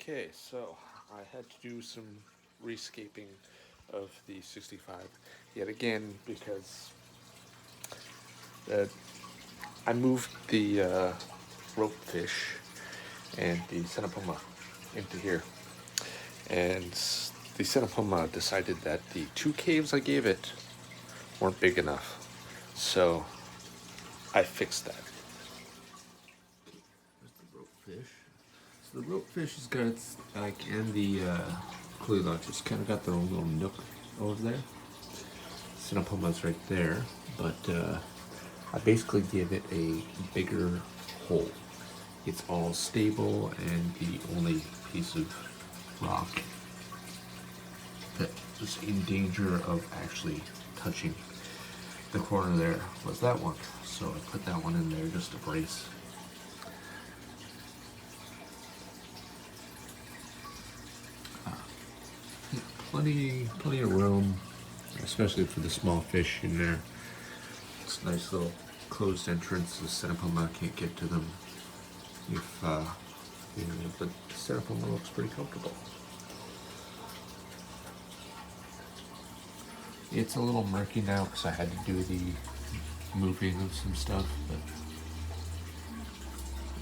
Okay, so I had to do some rescaping of the 65 yet again because uh, I moved the rope fish and the Senapuma into here. And the Senapuma decided that the two caves I gave it weren't big enough. So I fixed that. There's the rope fish. So the rope fish has got its and the clue launchers kind of got their own little nook over there. Cinepuma's right there, but I basically give it a bigger hole. It's all stable, and the only piece of rock that was in danger of actually touching the corner there was that one. So I put that one in there just to brace. Plenty of room, especially for the small fish in there. It's a nice little closed entrance. The Senapuma can't get to them. If but the Senapuma looks pretty comfortable. It's a little murky now because I had to do the moving of some stuff, but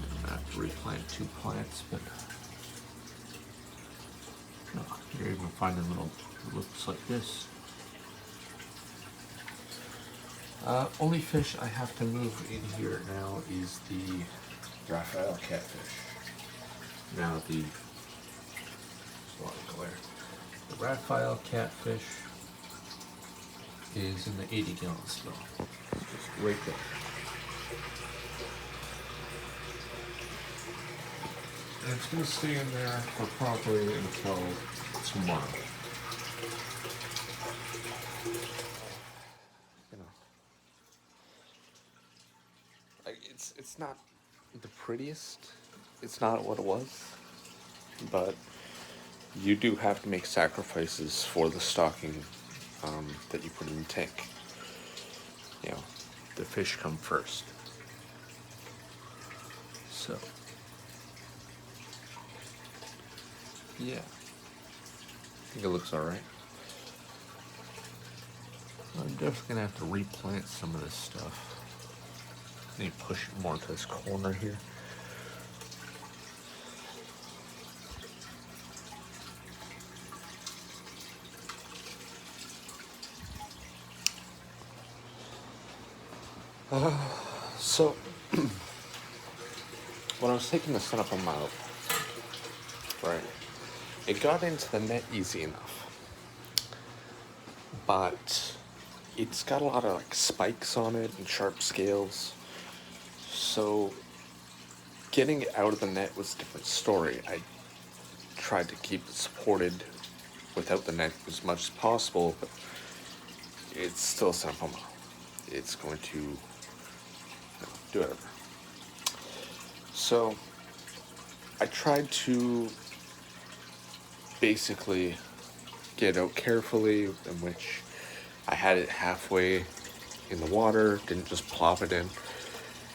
I'm gonna have to replant 2 plants. But you're even finding little looks like this. Only fish I have to move in here now is the Raphael catfish. Now the The Raphael catfish is in the 80-gallon still. Just right there. And it's going to stay in there for probably until tomorrow. You know, it's not the prettiest. It's not what it was, but you do have to make sacrifices for the stocking that you put in the tank. You know, the fish come first. So, yeah, I think it looks all right. I'm definitely gonna have to replant some of this stuff. I need to push it more to this corner here. So, when I was taking the Senapuma out, right, it got into the net easy enough, but it's got a lot of like spikes on it and sharp scales. So, getting it out of the net was a different story. I tried to keep it supported without the net as much as possible, but it's still a Senapuma. It's going to do whatever. So I tried to basically get out carefully, in which I had it halfway in the water, didn't just plop it in,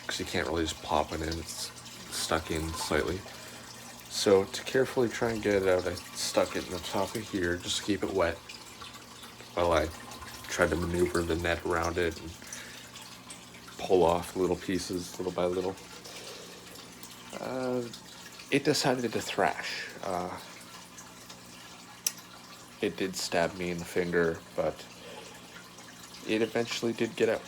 because you can't really just plop it in, it's stuck in slightly. So to carefully try and get it out, I stuck it in the top of here just to keep it wet while I tried to maneuver the net around it and pull off little pieces little by little. It decided to thrash. It did stab me in the finger, but it eventually did get out.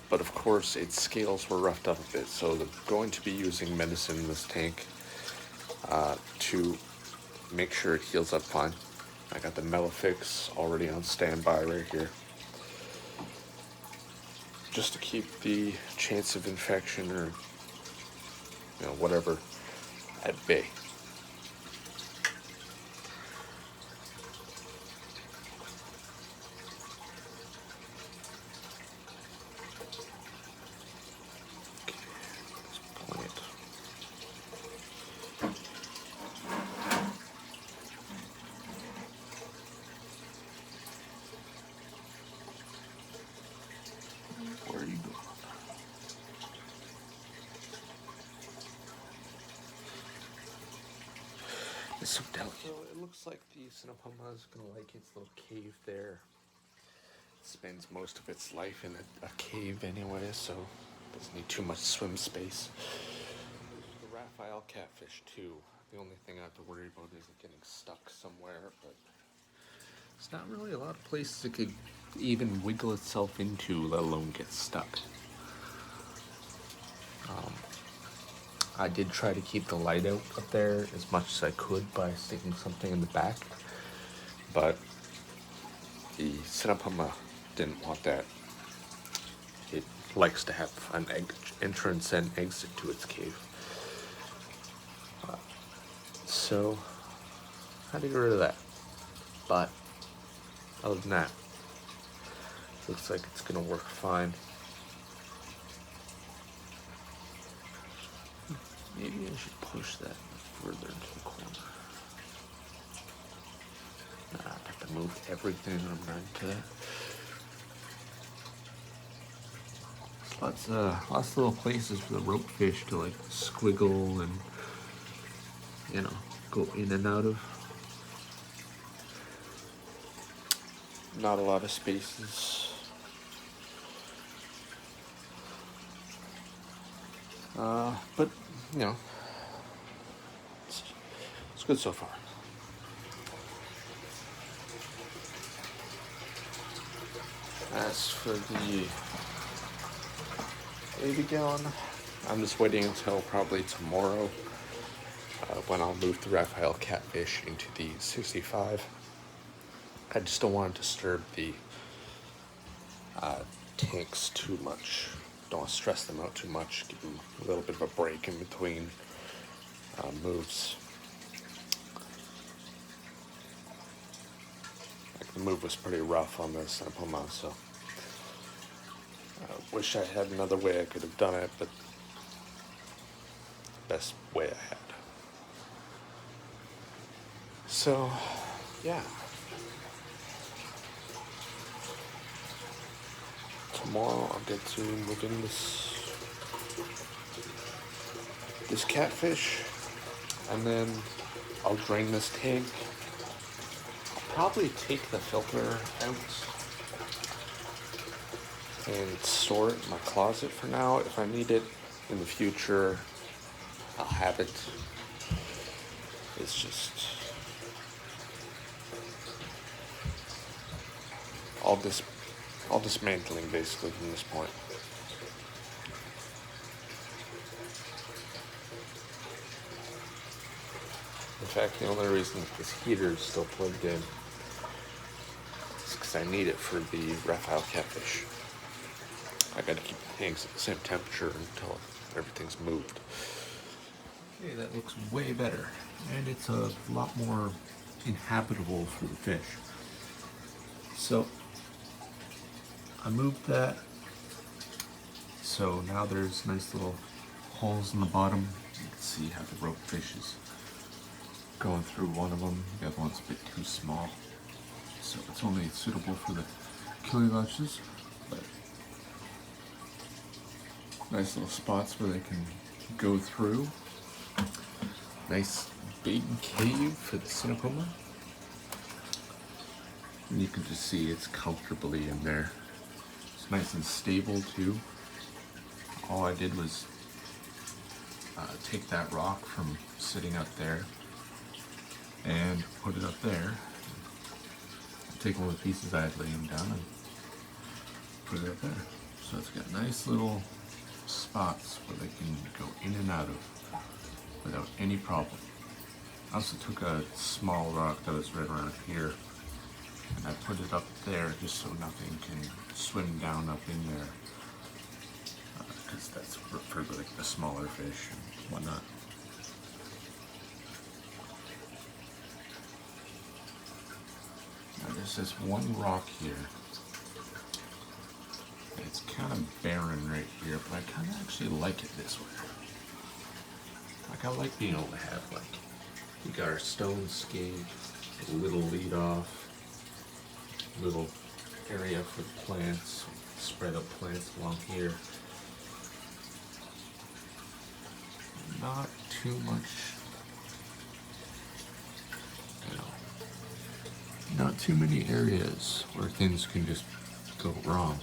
But of course, its scales were roughed up a bit, so I'm going to be using medicine in this tank to make sure it heals up fine. I got the Melafix already on standby right here, just to keep the chance of infection or whatever at bay. Where are you going? is so delicate. So it looks like the Cinepoma is gonna like its little cave there. It spends most of its life in a cave anyway, so it doesn't need too much swim space. The Raphael catfish too. The only thing I have to worry about is it getting stuck somewhere, but there's not really a lot of places it could even wiggle itself into, let alone get stuck. I did try to keep the light out up there as much as I could by sticking something in the back, but the Cinepoma didn't want that. It likes to have an entrance and exit to its cave. So I had to get rid of that. But other than that, looks like it's gonna work fine. Maybe I should push that further into the corner. I have to move everything when I'm into that. Lots of little places for the rope fish to like squiggle and, you know, go in and out of. Not a lot of spaces. But, you know, it's good so far. As for the baby gallon, I'm just waiting until probably tomorrow when I'll move the Raphael catfish into the 65. I just don't want to disturb the tanks too much. Don't want to stress them out too much. Give them a little bit of a break in between moves. Like the move was pretty rough on the Cinepoma, so I wish I had another way I could have done it, but best way I had. So, yeah. Tomorrow I'll get to move in this catfish, and then I'll drain this tank. I'll probably take the filter out and store it in my closet for now. If I need it in the future, I'll have it. It's just all dismantling basically from this point. In fact, the only reason this heater is still plugged in is because I need it for the Raphael catfish. I gotta keep the tanks at the same temperature until everything's moved. Okay, that looks way better. And it's a lot more inhabitable for the fish. So I moved that. So now there's nice little holes in the bottom. You can see how the rope fish is going through one of them. The other one's a bit too small. So it's only suitable for the killiloches, but nice little spots where they can go through. Nice big cave for the Cinepoma. And you can just see it's comfortably in there. It's nice and stable too. All I did was take that rock from sitting up there and put it up there. Take one of the pieces I had laying down and put it up there. So it's got nice little spots where they can go in and out of without any problem. I also took a small rock that was right around here and I put it up there just so nothing can swim down up in there, because that's for like the smaller fish and whatnot. Now there's this one rock here. It's kind of barren right here, but I kind of actually like it this way. Like I like being able to have like, we got our stone skate, a little lead off, little area for plants, spread up plants along here. Not too much not too many areas where things can just go wrong.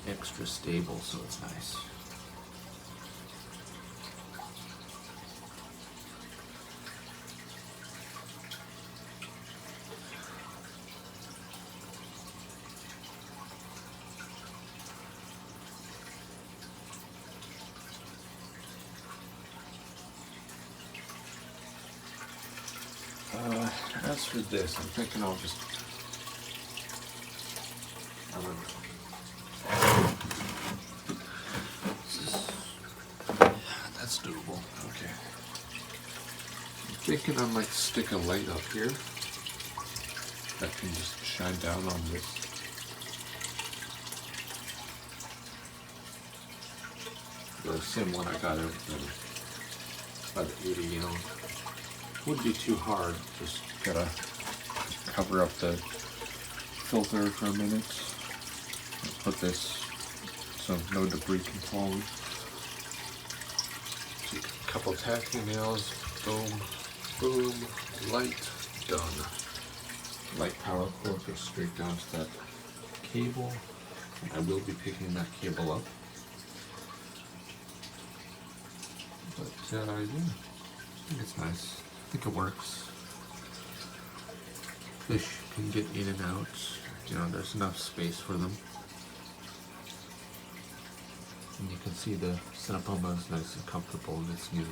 Extra stable, so it's nice. As for this, I'm thinking I'll just, I don't know. That's doable. Okay. I'm thinking I might stick a light up here that can just shine down on this. The same one I got out by the 80 gallon. Wouldn't be too hard, just gotta cover up the filter for a minute. Put this so no debris can fall in. Take a couple tacking nails, boom, boom, light, done. Light power cord goes straight down to that cable. I will be picking that cable up. But yeah, I think it's nice. I think it works. Fish can get in and out. You know, there's enough space for them. And you can see the Cinepoma is nice and comfortable in its new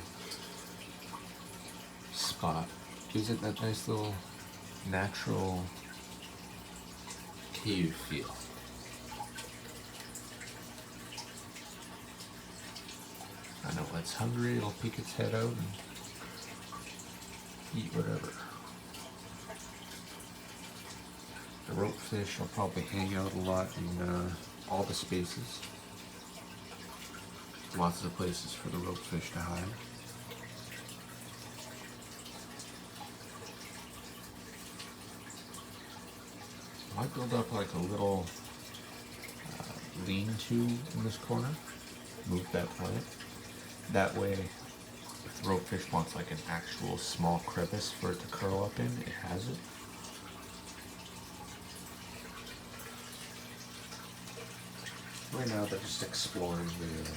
spot. Gives it that nice little natural cave feel. I know when it's hungry, it'll peek its head out and eat whatever. The ropefish will probably hang out a lot in all the spaces. Lots of places for the ropefish to hide. I might build up like a little lean-to in this corner. Move that plant. That way, if the ropefish wants like an actual small crevice for it to curl up in, it has it. Right now they're just exploring the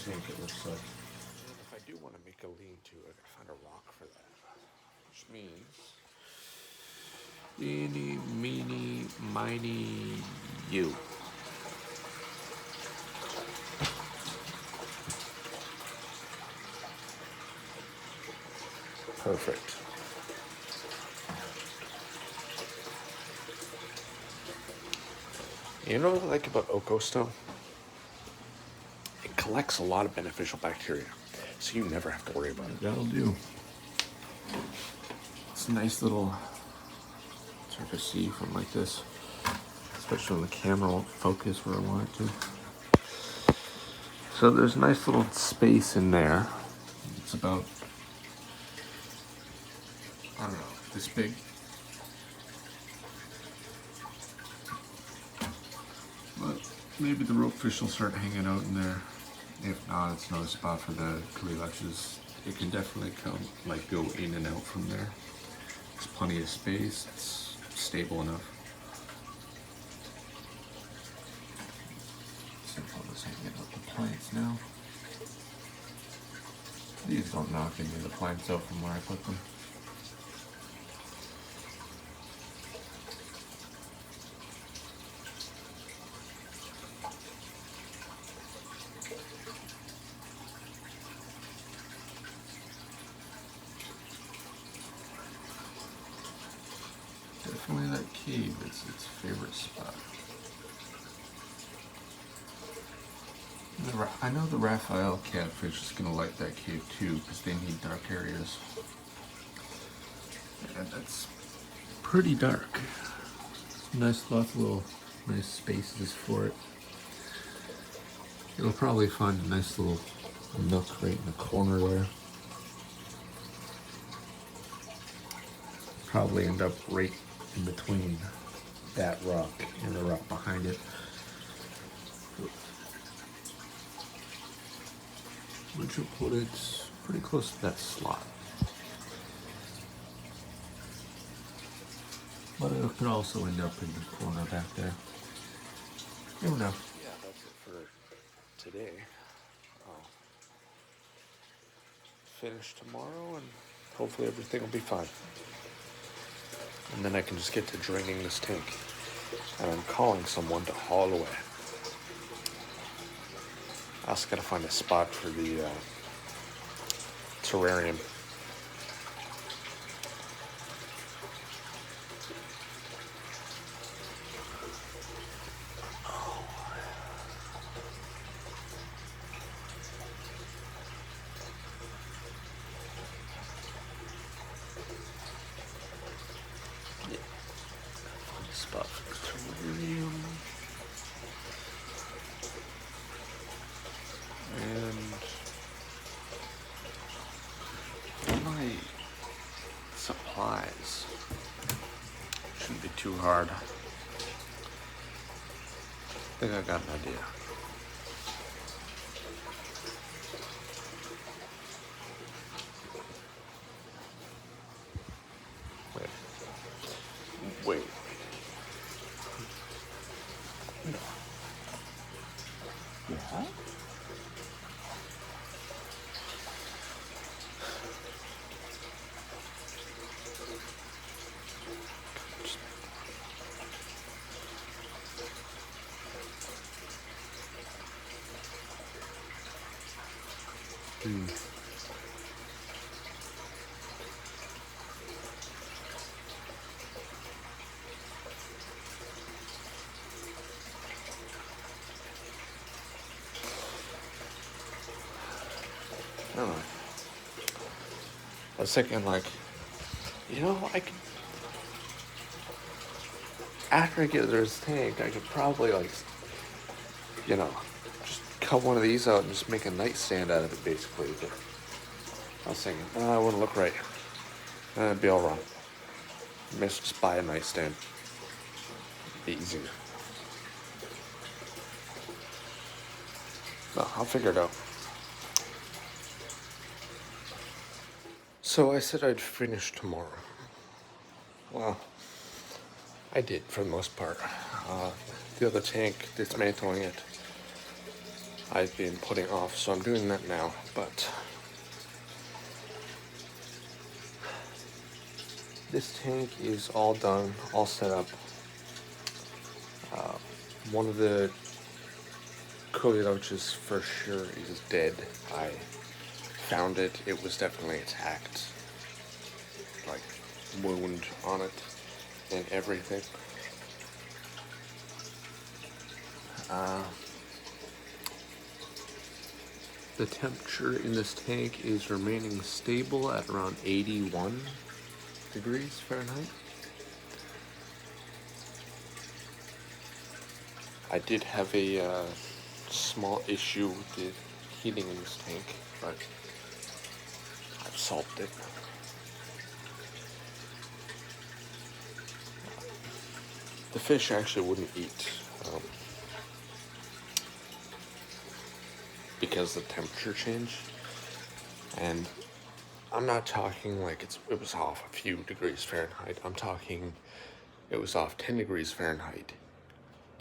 tank, it looks like. If I do want to make a lean-to, I gotta find a rock for that. Which means eeny, meeny, miny, you. Perfect. You know what I like about Okostone? It collects a lot of beneficial bacteria, so you never have to worry about it. That'll do. It's a nice little, it's hard to see from like this, especially when the camera won't focus where I want it to. So there's a nice little space in there. It's about, I don't know, this big. But maybe the ropefish will start hanging out in there. If not, it's another spot for the Kalilaches. It can definitely come, like, go in and out from there. There's plenty of space. It's stable enough. So I'll just hang it up the plants now. These don't knock any of the plants out from where I put them. Definitely that cave is its favorite spot. I know the Raphael catfish is going to like that cave too, because they need dark areas. And that's pretty dark. Nice, lots of little nice spaces for it. It'll probably find a nice little nook right in the corner there. Probably end up right in between that rock and the rock behind it. Which will put it pretty close to that slot. But it could also end up in the corner back there. You never know. Yeah, that's it for today. I'll finish tomorrow and hopefully everything will be fine. And then I can just get to draining this tank. And I'm calling someone to haul away. I also gotta find a spot for the terrarium. Yeah. Find a spot for the terrarium. And my supplies shouldn't be too hard. I think I got an idea. Wait. No. Yeah? I don't know. I was thinking, like, I could. After I get rid of this tank, I could probably, just cut one of these out and just make a nightstand out of it, basically. But I was thinking, it wouldn't look right. It'd be all wrong. Maybe just buy a nightstand. Be easier. No, I'll figure it out. So I said I'd finish tomorrow. Well, I did for the most part. The other tank, dismantling it, I've been putting off, so I'm doing that now. But this tank is all done, all set up. One of the coleoches for sure is dead. I found it. It was definitely attacked. Like, wound on it and everything. The temperature in this tank is remaining stable at around 81 degrees Fahrenheit. I did have a small issue with the heating in this tank, but I've solved it. The fish actually wouldn't eat because of the temperature change, and I'm not talking like it was off a few degrees Fahrenheit. I'm talking it was off 10 degrees Fahrenheit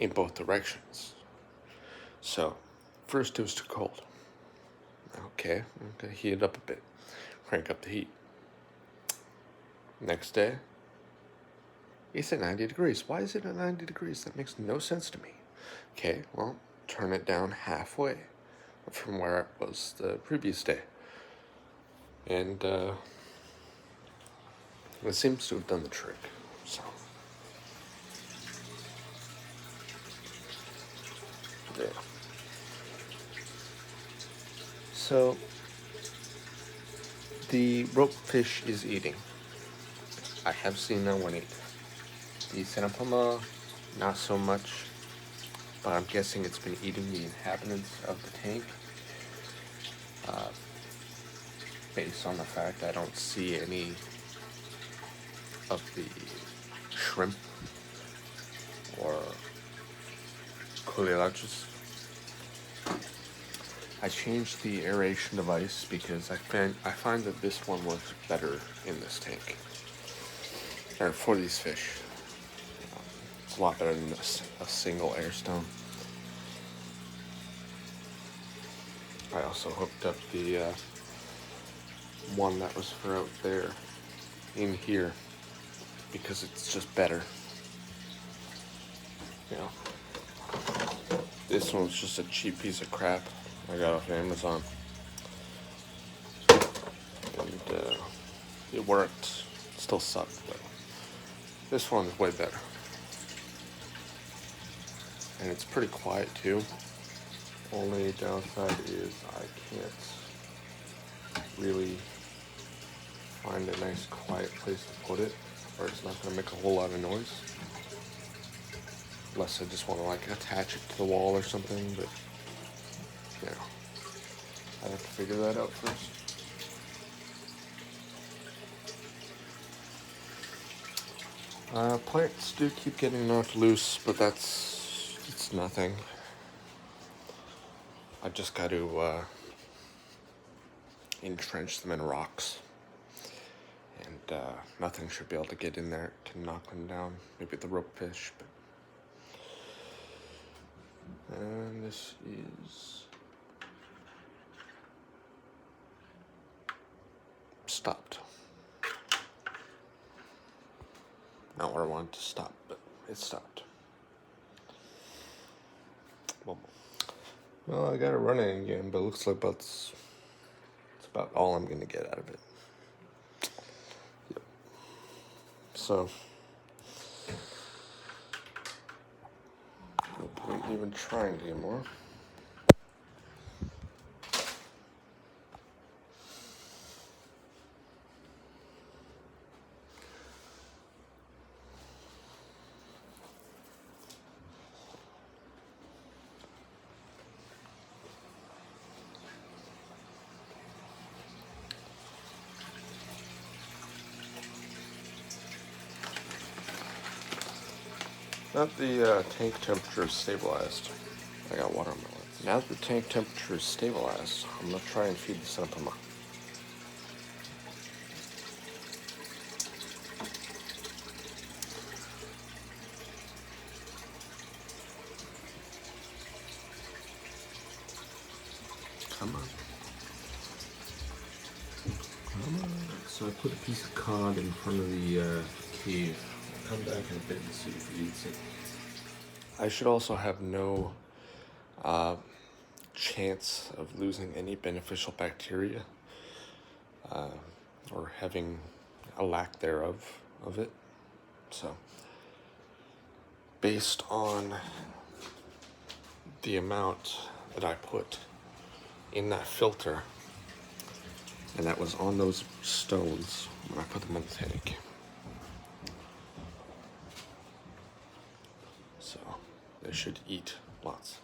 in both directions. So first it was too cold. Okay, I'm gonna heat it up a bit, crank up the heat. Next day, it's at 90 degrees. Why is it at 90 degrees? That makes no sense to me. Okay, well, turn it down halfway from where it was the previous day. And it seems to have done the trick. So, yeah. So, the rope fish is eating. I have seen that one eat. The Senapoma, not so much, but I'm guessing it's been eating the inhabitants of the tank. Based on the fact I don't see any of the shrimp or coleoches. I changed the aeration device because I find that this one works better in this tank, or for these fish. It's a lot better than a single air stone. I also hooked up the one that was for out there in here because it's just better. You know, this one's just a cheap piece of crap I got off Amazon, and it worked. It still sucked, but this one's way better, and it's pretty quiet too. Only downside is I can't really find a nice quiet place to put it where it's not going to make a whole lot of noise. Unless I just want to like attach it to the wall or something, but you know, I have to figure that out first. Plants do keep getting knocked loose, but it's nothing. I just got to entrench them in rocks, and nothing should be able to get in there to knock them down. Maybe the rope fish, but. And this is stopped. Not where I wanted to stop, but it stopped. Well, I got it running again, but it looks like it's about all I'm going to get out of it. Yep. So, no point even trying anymore. Now that the tank temperature is stabilized, I got water on my lens. Now that the tank temperature is stabilized, I'm going to try and feed the Senapuma. Come on. Come on. So I put a piece of cod in front of the cave. I'll come back in a bit and see if he eats it. I should also have no chance of losing any beneficial bacteria or having a lack thereof of it. So, based on the amount that I put in that filter, and that was on those stones when I put them in the tank. So, they should eat lots.